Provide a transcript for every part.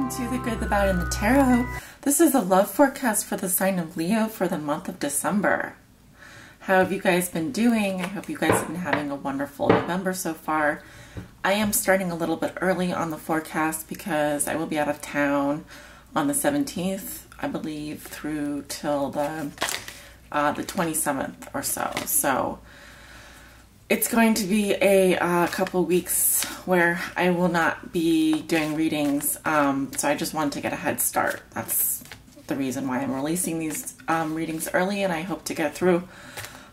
Welcome to The Good, the Bad, and the Tarot. This is a love forecast for the sign of Leo for the month of December. How have you guys been doing? I hope you guys have been having a wonderful November so far. I am starting a little bit early on the forecast because I will be out of town on the 17th, I believe, through till the 27th or so. So it's going to be a couple weeks where I will not be doing readings, so I just wanted to get a head start. That's the reason why I'm releasing these readings early, and I hope to get through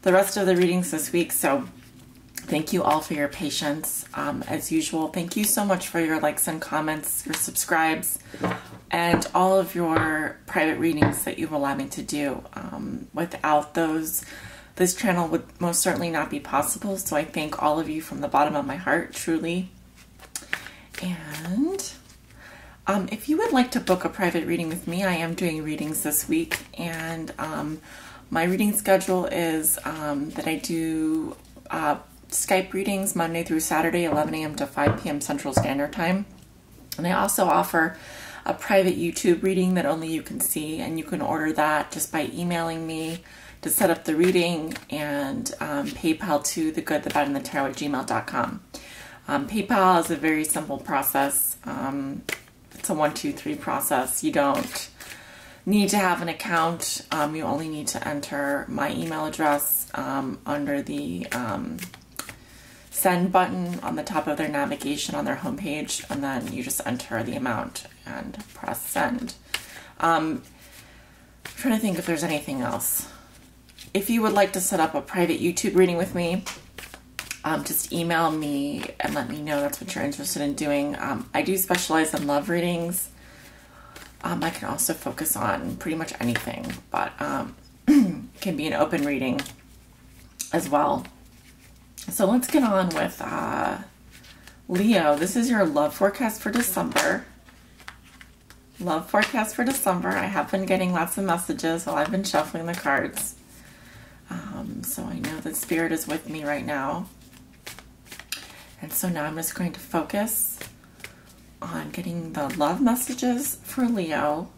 the rest of the readings this week. So thank you all for your patience. As usual, thank you so much for your likes and comments, your subscribes, and all of your private readings that you've allowed me to do. Without those, this channel would most certainly not be possible, so I thank all of you from the bottom of my heart, truly. And if you would like to book a private reading with me, I am doing readings this week, and my reading schedule is that I do Skype readings Monday through Saturday, 11 a.m. to 5 p.m. Central Standard Time. And I also offer a private YouTube reading that only you can see, and you can order that just by emailing me to set up the reading, and PayPal to thegoodthebadandthetarot@gmail.com. PayPal is a very simple process. It's a 1, 2, 3 process. You don't need to have an account. You only need to enter my email address under the send button on the top of their navigation on their homepage, and then you just enter the amount and press send. I'm trying to think if there's anything else. If you would like to set up a private YouTube reading with me, just email me and let me know that's what you're interested in doing. I do specialize in love readings. I can also focus on pretty much anything, but it can be an open reading as well. So let's get on with Leo. This is your love forecast for December. Love forecast for December. I have been getting lots of messages while I've been shuffling the cards. So I know that Spirit is with me right now. And so now I'm just going to focus on getting the love messages for Leo.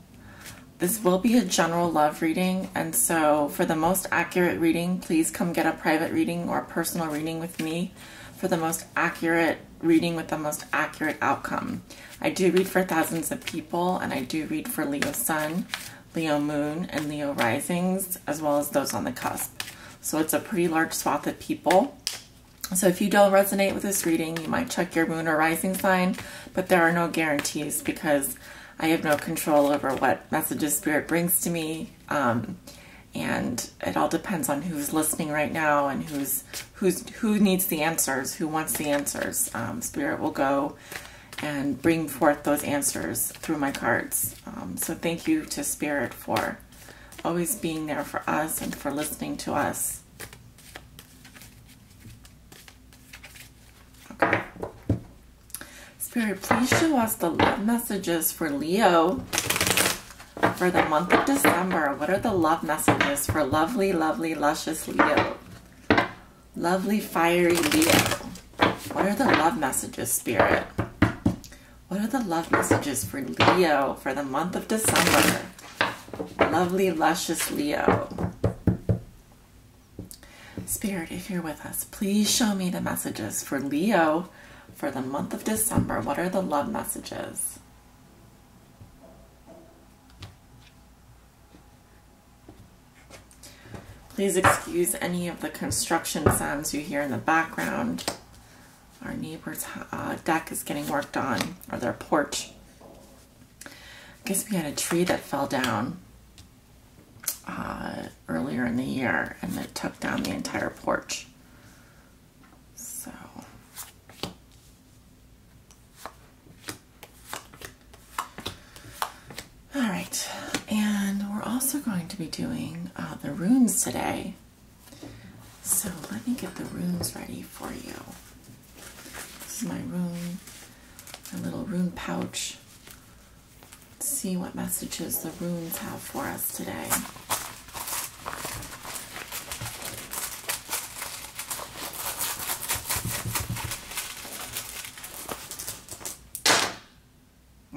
This will be a general love reading, and so for the most accurate reading, please come get a private reading or a personal reading with me for the most accurate reading with the most accurate outcome. I do read for thousands of people, and I do read for Leo Sun, Leo Moon, and Leo Risings, as well as those on the cusp. So it's a pretty large swath of people. So if you don't resonate with this reading, you might check your moon or rising sign, but there are no guarantees because I have no control over what messages Spirit brings to me. And it all depends on who's listening right now and who needs the answers, who wants the answers. Spirit will go and bring forth those answers through my cards. So thank you to Spirit for always being there for us and for listening to us. Okay. Spirit, please show us the love messages for Leo for the month of December. What are the love messages for lovely, lovely, luscious Leo? Lovely, fiery Leo. What are the love messages, Spirit? What are the love messages for Leo for the month of December? Lovely, luscious Leo. Spirit, if you're with us, please show me the messages for Leo for the month of December. What are the love messages? Please excuse any of the construction sounds you hear in the background. Our neighbor's deck is getting worked on, or their porch. I guess we had a tree that fell down earlier in the year, and it took down the entire porch. So all right, and we're also going to be doing the runes today. So let me get the runes ready for you. This is my rune, my little rune pouch. Let's see what messages the runes have for us today.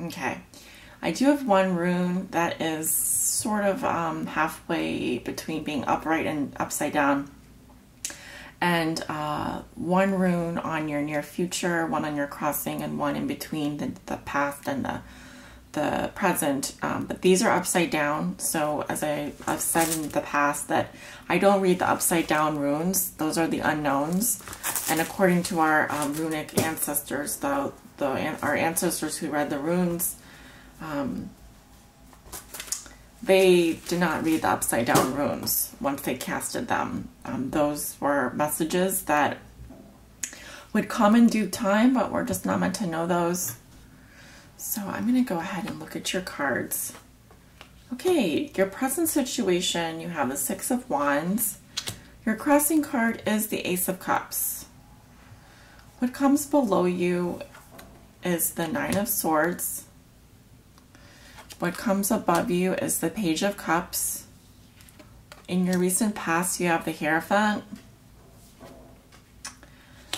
Okay, I do have one rune that is sort of halfway between being upright and upside down. And one rune on your near future, one on your crossing, and one in between the past and the present. But these are upside down. So as I've said in the past, that I don't read the upside down runes. Those are the unknowns. And according to our runic ancestors, our ancestors who read the runes, they did not read the upside down runes once they casted them. Those were messages that would come in due time, but we're just not meant to know those. So I'm going to go ahead and look at your cards. Okay, your present situation, you have the Six of Wands. Your crossing card is the Ace of Cups. What comes below you is the Nine of Swords. What comes above you is the Page of Cups. In your recent past, you have the Hierophant.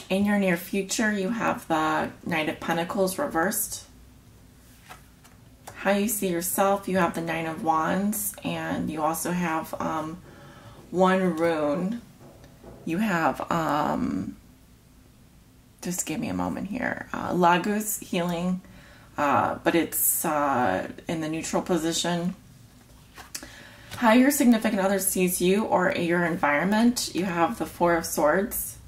In your near future, you have the Knight of Pentacles reversed. How you see yourself, you have the Nine of Wands, and you also have one rune. You have, just give me a moment here, Laguz healing, but it's in the neutral position. How your significant other sees you or your environment, you have the Four of Swords.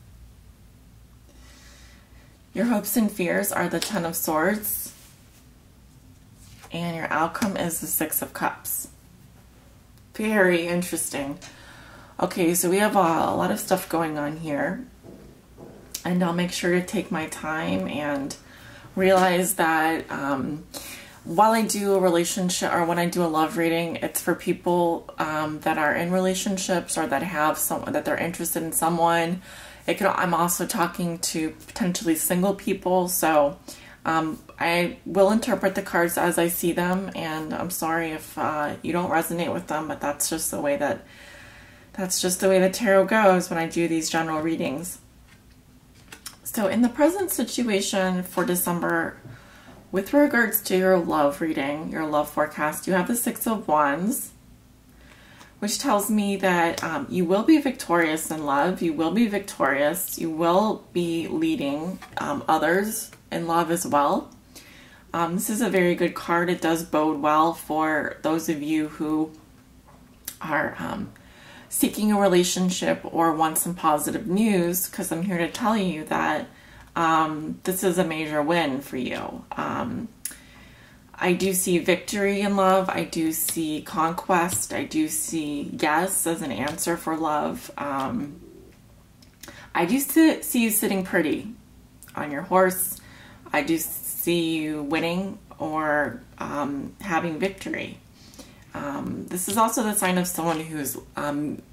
Your hopes and fears are the Ten of Swords. And your outcome is the Six of Cups. Very interesting. Okay, so we have a lot of stuff going on here. And I'll make sure to take my time and realize that while I do a relationship, or when I do a love reading, it's for people that are in relationships or that have someone, that they're interested in someone. I'm also talking to potentially single people, so I will interpret the cards as I see them, and I'm sorry if you don't resonate with them, but that's just the way that the tarot goes when I do these general readings. So in the present situation for December, with regards to your love reading, your love forecast, you have the Six of Wands, which tells me that you will be victorious in love. You will be victorious. You will be leading others in love as well. This is a very good card. It does bode well for those of you who are seeking a relationship or want some positive news, because I'm here to tell you that this is a major win for you. I do see victory in love. I do see conquest. I do see yes as an answer for love. I do see you sitting pretty on your horse. I do see you winning or having victory. This is also the sign of someone who's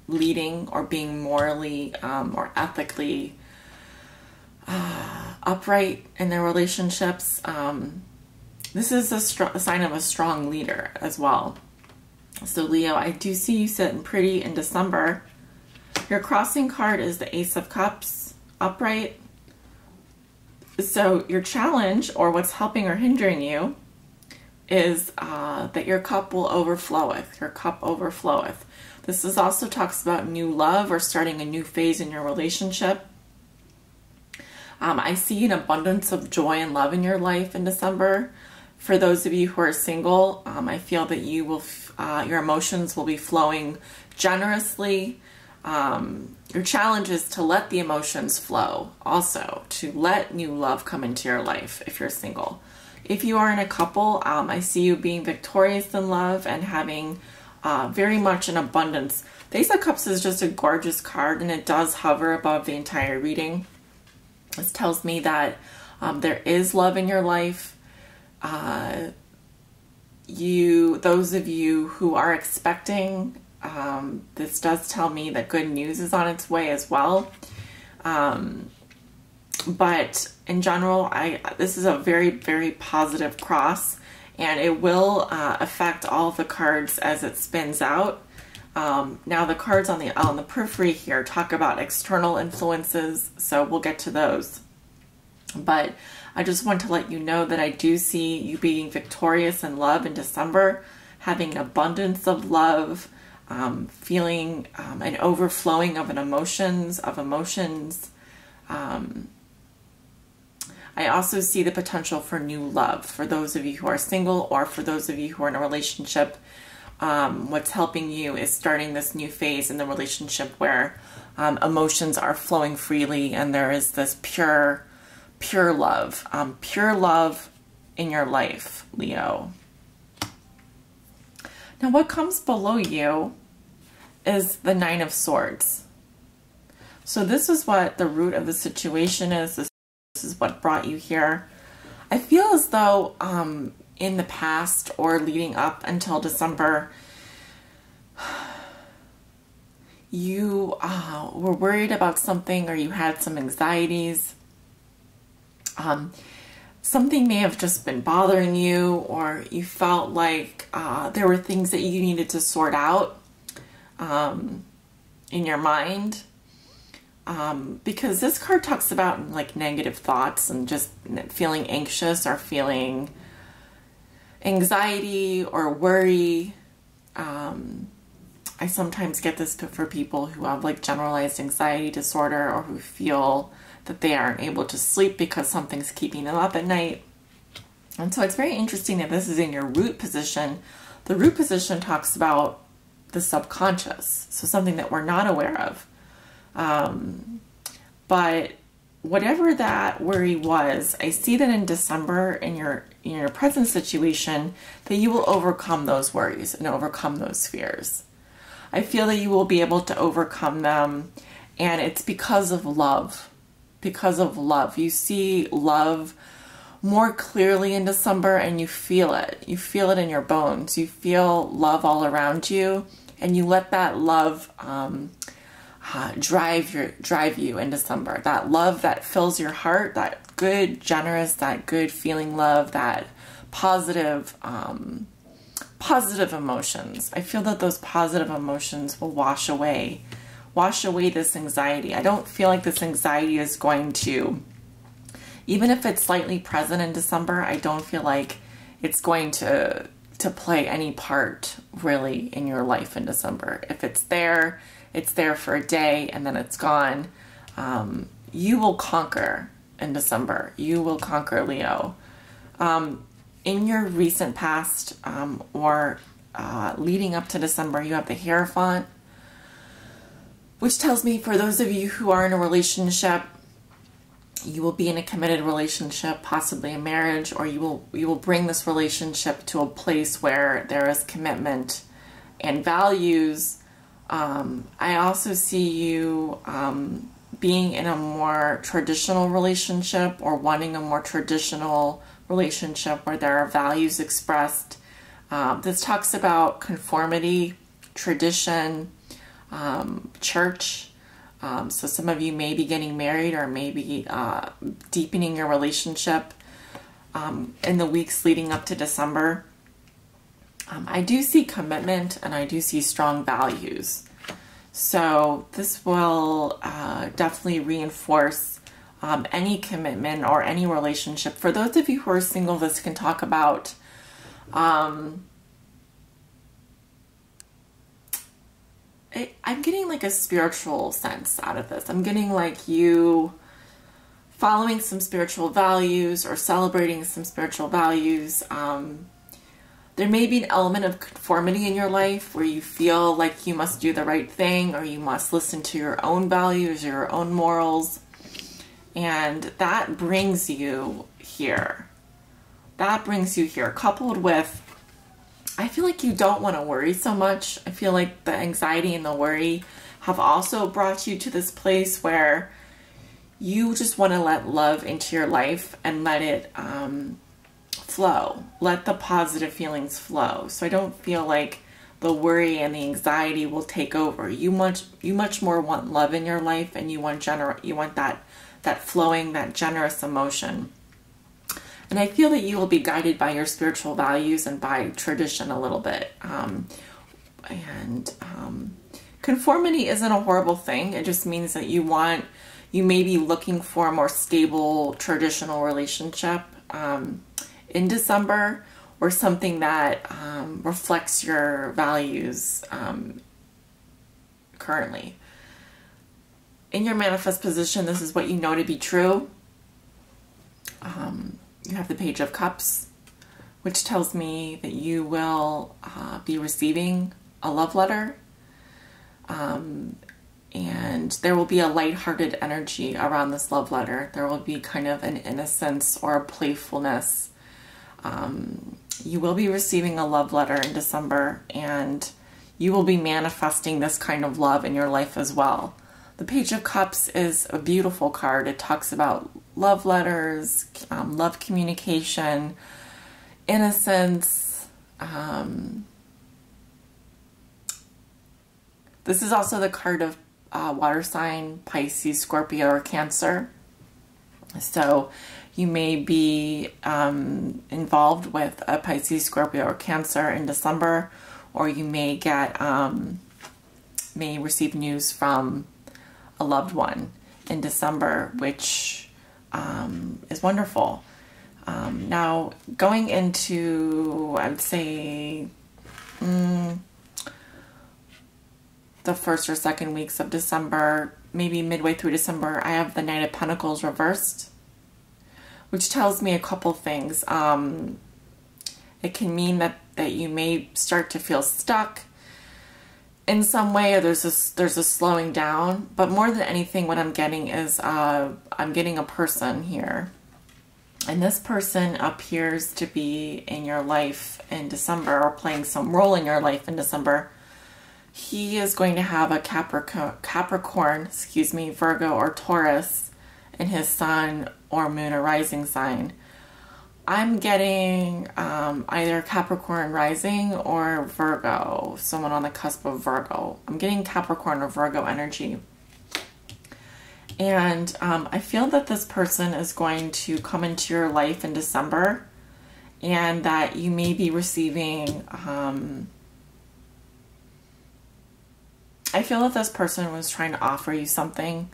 leading or being morally or ethically upright in their relationships. This is a sign of a strong leader as well. So Leo, I do see you sitting pretty in December. Your crossing card is the Ace of Cups upright. So your challenge, or what's helping or hindering you, is that your cup will overfloweth. Your cup overfloweth. This is also talks about new love or starting a new phase in your relationship. I see an abundance of joy and love in your life in December. For those of you who are single, I feel that you will, your emotions will be flowing generously. Your challenge is to let the emotions flow, also to let new love come into your life if you're single. If you are in a couple, I see you being victorious in love and having very much an abundance. The Ace of Cups is just a gorgeous card, and it does hover above the entire reading. This tells me that there is love in your life. Those of you who are expecting, this does tell me that good news is on its way as well. But in general, this is a very, very positive cross, and it will affect all the cards as it spins out. Now the cards on the periphery here talk about external influences, so we'll get to those. But I just want to let you know that I do see you being victorious in love in December, having an abundance of love, feeling an overflowing of emotions. I also see the potential for new love for those of you who are single, or for those of you who are in a relationship. What's helping you is starting this new phase in the relationship where emotions are flowing freely, and there is this pure love in your life, Leo. Now, what comes below you is the Nine of Swords. So this is what the root of the situation is. This is what brought you here. I feel as though in the past, or leading up until December, you were worried about something, or you had some anxieties. Something may have just been bothering you, or you felt like there were things that you needed to sort out in your mind. Because this card talks about like negative thoughts and just feeling anxious, or feeling anxiety or worry. I sometimes get this for people who have like generalized anxiety disorder, or who feel that they aren't able to sleep because something's keeping them up at night. And so it's very interesting that this is in your root position. The root position talks about the subconscious, so something that we're not aware of. But whatever that worry was, I see that in December, in your present situation, that you will overcome those worries and overcome those fears. I feel that you will be able to overcome them, and it's because of love. Because of love. You see love more clearly in December, and you feel it. You feel it in your bones. You feel love all around you, and you let that love drive you in December. That love that fills your heart, that good, generous, that good feeling love, that positive emotions. I feel that those positive emotions will wash away this anxiety. I don't feel like this anxiety is going to, even if it's slightly present in December, I don't feel like it's going to play any part really in your life in December. If it's there for a day and then it's gone. You will conquer in December. You will conquer, Leo. In your recent past, or leading up to December, you have the Hierophant, which tells me for those of you who are in a relationship, you will be in a committed relationship, possibly a marriage, or you will bring this relationship to a place where there is commitment and values. I also see you being in a more traditional relationship, or wanting a more traditional relationship where there are values expressed. This talks about conformity, tradition, church. So some of you may be getting married, or maybe deepening your relationship in the weeks leading up to December. I do see commitment, and I do see strong values. So this will definitely reinforce any commitment or any relationship. For those of you who are single, this can talk about I'm getting like a spiritual sense out of this. I'm getting like you following some spiritual values, or celebrating some spiritual values. There may be an element of conformity in your life where you feel like you must do the right thing, or you must listen to your own values, your own morals. And that brings you here. That brings you here, coupled with, I feel like you don't want to worry so much. I feel like the anxiety and the worry have also brought you to this place where you just want to let love into your life and let it flow. Let the positive feelings flow. So I don't feel like the worry and the anxiety will take over. You much more want love in your life, and you want that flowing, that generous emotion. And I feel that you will be guided by your spiritual values and by tradition a little bit. Conformity isn't a horrible thing. It just means that you want you may be looking for a more stable, traditional relationship in December, or something that reflects your values currently. In your manifest position, this is what you know to be true. You have the Page of Cups, which tells me that you will be receiving a love letter. And there will be a lighthearted energy around this love letter. There will be kind of an innocence or a playfulness. You will be receiving a love letter in December, and you will be manifesting this kind of love in your life as well. The Page of Cups is a beautiful card. It talks about love letters, love communication, innocence. This is also the card of water sign, Pisces, Scorpio, or Cancer. So you may be involved with a Pisces, Scorpio, or Cancer in December, or you may may receive news from a loved one in December, which is wonderful. Now, going into, I would say, the first or second weeks of December, maybe midway through December, I have the Knight of Pentacles reversed, which tells me a couple things. It can mean that you may start to feel stuck in some way, or there's a slowing down. But more than anything, what I'm getting is I'm getting a person here. And this person appears to be in your life in December, or playing some role in your life in December. He is going to have a Capricorn, Virgo, or Taurus in his sun or moon or rising sign. I'm getting either Capricorn rising or Virgo, someone on the cusp of Virgo. I'm getting Capricorn or Virgo energy. And I feel that this person is going to come into your life in December, and that you may be receiving... I feel that this person was trying to offer you something,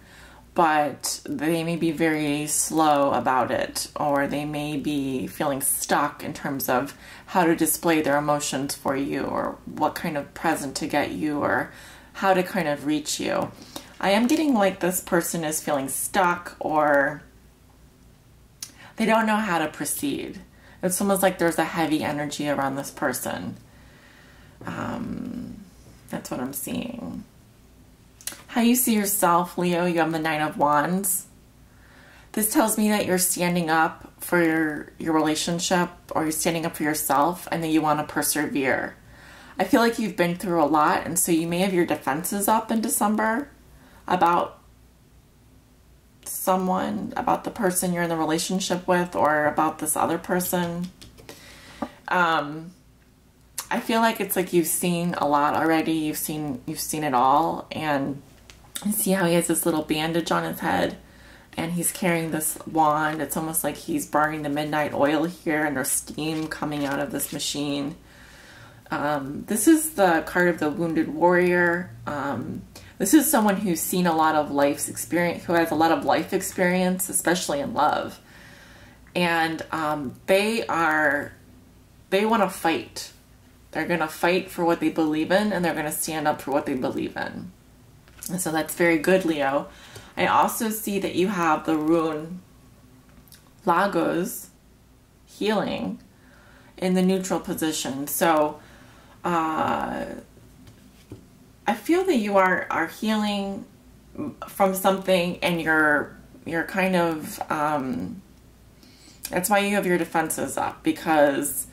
but they may be very slow about it, or they may be feeling stuck in terms of how to display their emotions for you, or what kind of present to get you, or how to kind of reach you. I am getting like this person is feeling stuck, or they don't know how to proceed. It's almost like there's a heavy energy around this person. That's what I'm seeing. How you see yourself, Leo, you have the Nine of Wands. This tells me that you're standing up for your relationship, or you're standing up for yourself, and that you want to persevere. I feel like you've been through a lot, and so you may have your defenses up in December about someone, about the person you're in the relationship with, or about this other person. I feel like it's like you've seen a lot already. You've seen it all, and you see how he has this little bandage on his head, and he's carrying this wand. It's almost like he's burning the midnight oil here, and there's steam coming out of this machine. This is the card of the Wounded Warrior. This is someone who's seen a lot of life's experience, who has a lot of life experience, especially in love. And they want to fight. They're going to fight for what they believe in, and they're going to stand up for what they believe in. And so that's very good, Leo. I also see that you have the rune Lagos, healing, in the neutral position. So I feel that you are healing from something, and you're kind of, that's why you have your defenses up, because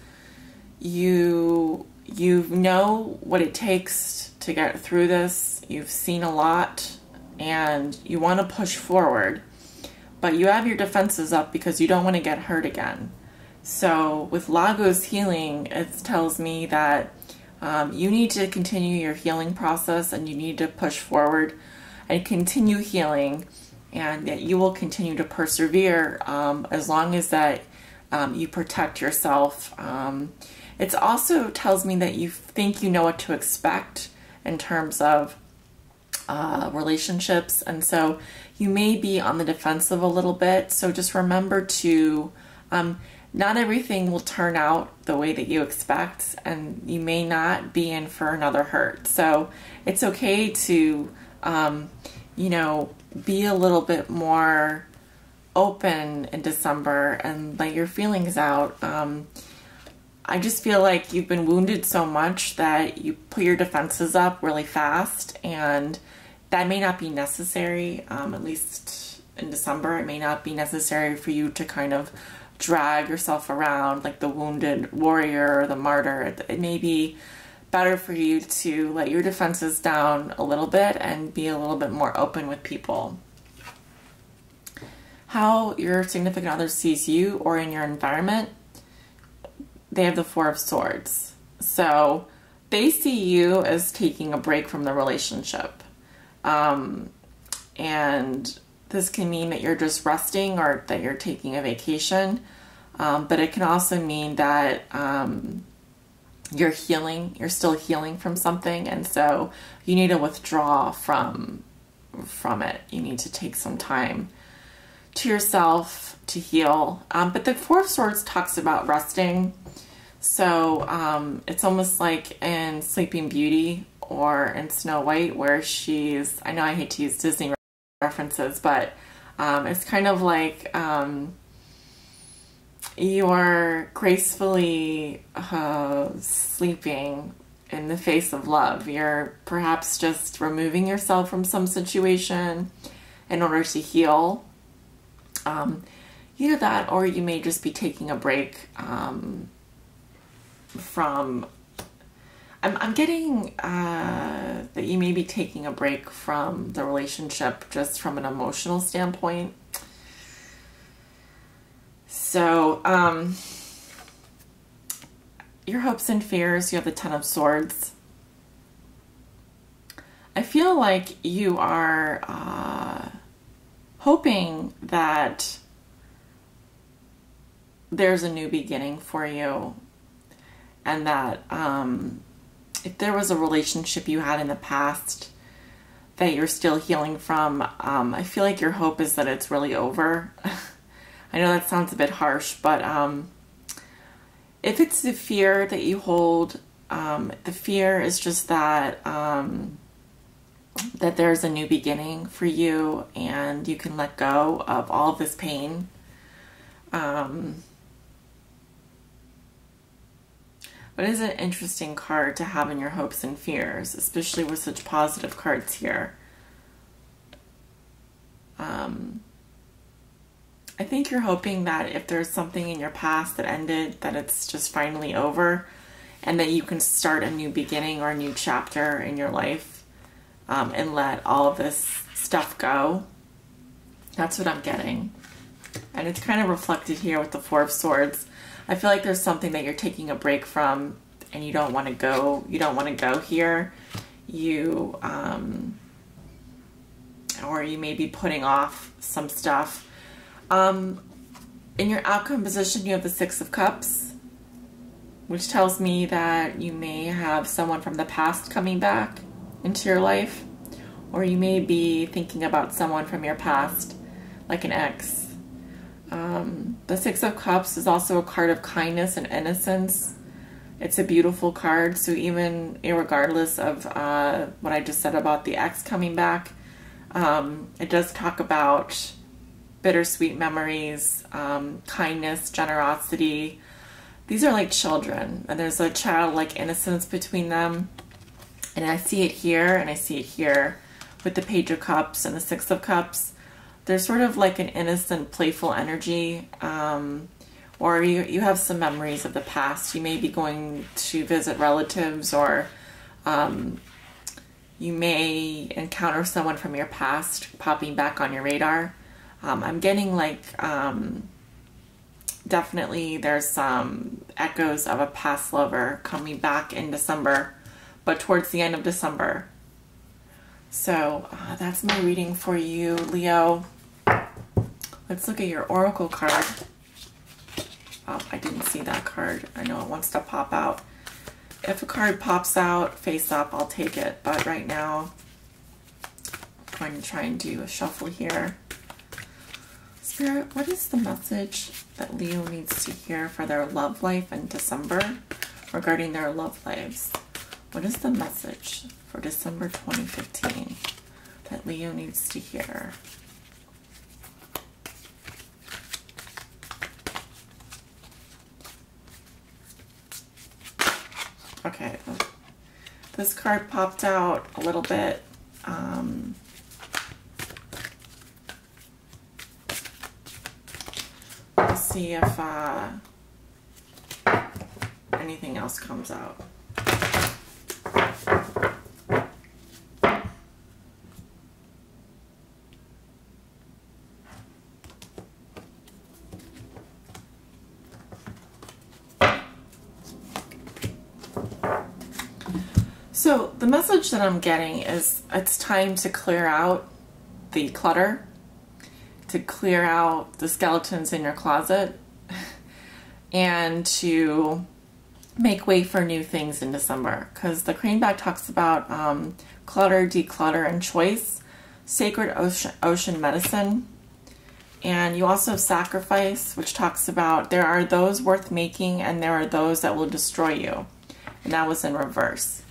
you know what it takes to get through this. You've seen a lot, and you want to push forward, but you have your defenses up because you don't want to get hurt again. So with Lagos healing, it tells me that you need to continue your healing process, and you need to push forward and continue healing, and that you will continue to persevere as long as that you protect yourself. It also tells me that you think you know what to expect in terms of relationships, and so you may be on the defensive a little bit. So just remember to, not everything will turn out the way that you expect, and you may not be in for another hurt. So it's okay to, you know, be a little bit more open in December and let your feelings out. I just feel like you've been wounded so much that you put your defenses up really fast, and that may not be necessary. At least in December, it may not be necessary for you to kind of drag yourself around like the wounded warrior or the martyr. It may be better for you to let your defenses down a little bit and be a little bit more open with people. How your significant other sees you or in your environment, they have the Four of Swords. So they see you as taking a break from the relationship. And this can mean that you're just resting or that you're taking a vacation. But it can also mean that you're healing, you're still healing from something. And so you need to withdraw from it. You need to take some time to yourself to heal. But the Four of Swords talks about resting. So it's almost like in Sleeping Beauty or in Snow White, where she's, I know I hate to use Disney references, but it's kind of like you're gracefully sleeping in the face of love. You're perhaps just removing yourself from some situation in order to heal. Either that, or you may just be taking a break from, I'm getting that you may be taking a break from the relationship just from an emotional standpoint. So, your hopes and fears, you have the Ten of Swords. I feel like you are hoping that there's a new beginning for you, and that if there was a relationship you had in the past that you're still healing from, I feel like your hope is that it's really over. I know that sounds a bit harsh, but if it's the fear that you hold, the fear is just that that there's a new beginning for you and you can let go of all of this pain. But it is an interesting card to have in your hopes and fears, especially with such positive cards here. I think you're hoping that if there's something in your past that ended, that it's just finally over, and that you can start a new beginning or a new chapter in your life, and let all of this stuff go. That's what I'm getting. And it's kind of reflected here with the Four of Swords. I feel like there's something that you're taking a break from and you don't want to go. You don't want to go here. You, or you may be putting off some stuff. In your outcome position, you have the Six of Cups, which tells me that you may have someone from the past coming back into your life, or you may be thinking about someone from your past, like an ex. The Six of Cups is also a card of kindness and innocence. It's a beautiful card, so even regardless of what I just said about the ex coming back, it does talk about bittersweet memories, kindness, generosity. These are like children, and there's a childlike innocence between them. And I see it here, and I see it here with the Page of Cups and the Six of Cups. There's sort of like an innocent, playful energy, or you have some memories of the past. You may be going to visit relatives, or you may encounter someone from your past popping back on your radar. I'm getting like, definitely there's some echoes of a past lover coming back in December, but towards the end of December. So that's my reading for you, Leo. Let's look at your oracle card. Oh, I didn't see that card. I know it wants to pop out. If a card pops out face up, I'll take it. But right now, going to try and do a shuffle here. Spirit, what is the message that Leo needs to hear for their love life in December regarding their love lives? What is the message for December 2015 that Leo needs to hear? Okay, this card popped out a little bit. Let's see if anything else comes out. So the message that I'm getting is it's time to clear out the clutter, to clear out the skeletons in your closet, and to make way for new things in December. Because the Crane bag talks about clutter, declutter, and choice, sacred ocean medicine. And you also have sacrifice, which talks about there are those worth making and there are those that will destroy you. And that was in reverse.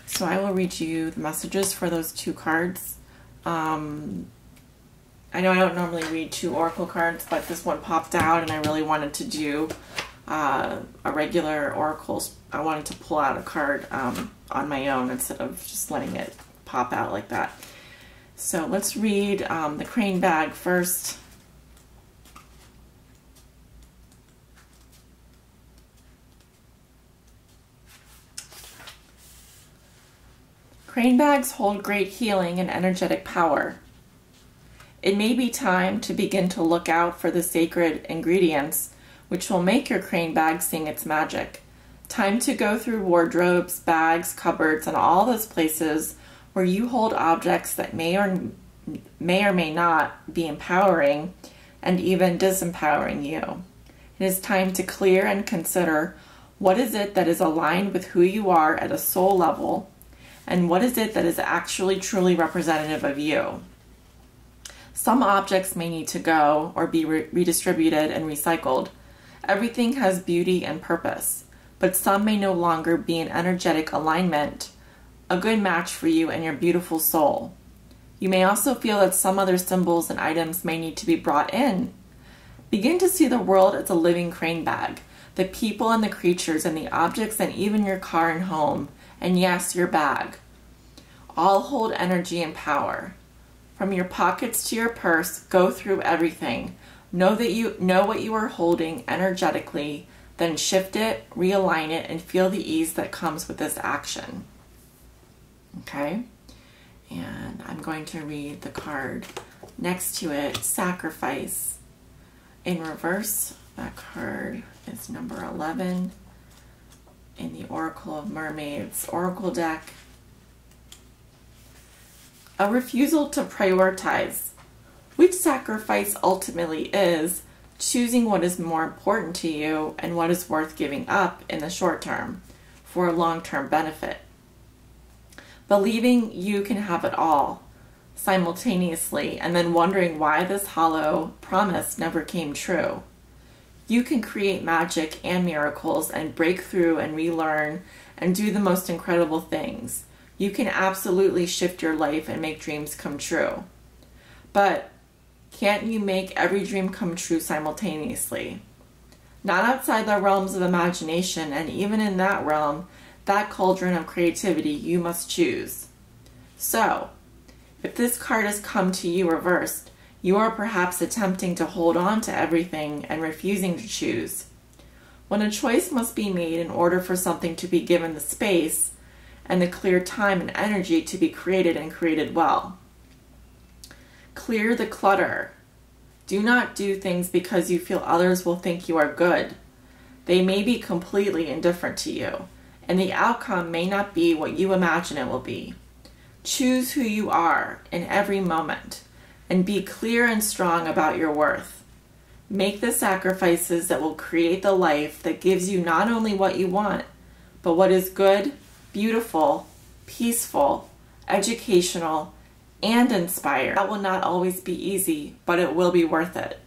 So I will read you the messages for those two cards. I know I don't normally read two oracle cards, but this one popped out and I really wanted to do a regular oracle. I wanted to pull out a card on my own instead of just letting it pop out like that. So let's read the Crane bag first. Crane bags hold great healing and energetic power. It may be time to begin to look out for the sacred ingredients which will make your crane bag sing its magic. Time to go through wardrobes, bags, cupboards, and all those places where you hold objects that may or may not be empowering and even disempowering you. It is time to clear and consider what is it that is aligned with who you are at a soul level, and what is it that is actually truly representative of you. Some objects may need to go or be redistributed and recycled. Everything has beauty and purpose, but some may no longer be in energetic alignment, a good match for you and your beautiful soul. You may also feel that some other symbols and items may need to be brought in. Begin to see the world as a living crane bag, the people and the creatures and the objects and even your car and home, and yes, your bag. All hold energy and power. From your pockets to your purse, go through everything. Know that you know what you are holding energetically, then shift it, realign it, and feel the ease that comes with this action. Okay? And I'm going to read the card next to it, Sacrifice. In reverse, that card is number 11 in the Oracle of Mermaids Oracle deck. A refusal to prioritize, which sacrifice ultimately is choosing what is more important to you and what is worth giving up in the short term for a long-term benefit. Believing you can have it all simultaneously and then wondering why this hollow promise never came true. You can create magic and miracles and break through and relearn and do the most incredible things. You can absolutely shift your life and make dreams come true. But can't you make every dream come true simultaneously? Not outside the realms of imagination, and even in that realm, that cauldron of creativity, you must choose. So, if this card has come to you reversed, you are perhaps attempting to hold on to everything and refusing to choose. When a choice must be made in order for something to be given the space and the clear time and energy to be created and created well. Clear the clutter. Do not do things because you feel others will think you are good. They may be completely indifferent to you, and the outcome may not be what you imagine it will be. Choose who you are in every moment, and be clear and strong about your worth. Make the sacrifices that will create the life that gives you not only what you want, but what is good, beautiful, peaceful, educational, and inspire. That will not always be easy, but it will be worth it.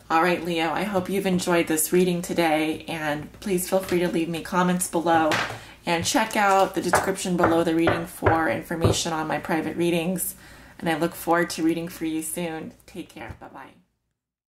All right, Leo, I hope you've enjoyed this reading today, and please feel free to leave me comments below and check out the description below the reading for information on my private readings. And I look forward to reading for you soon. Take care. Bye-bye.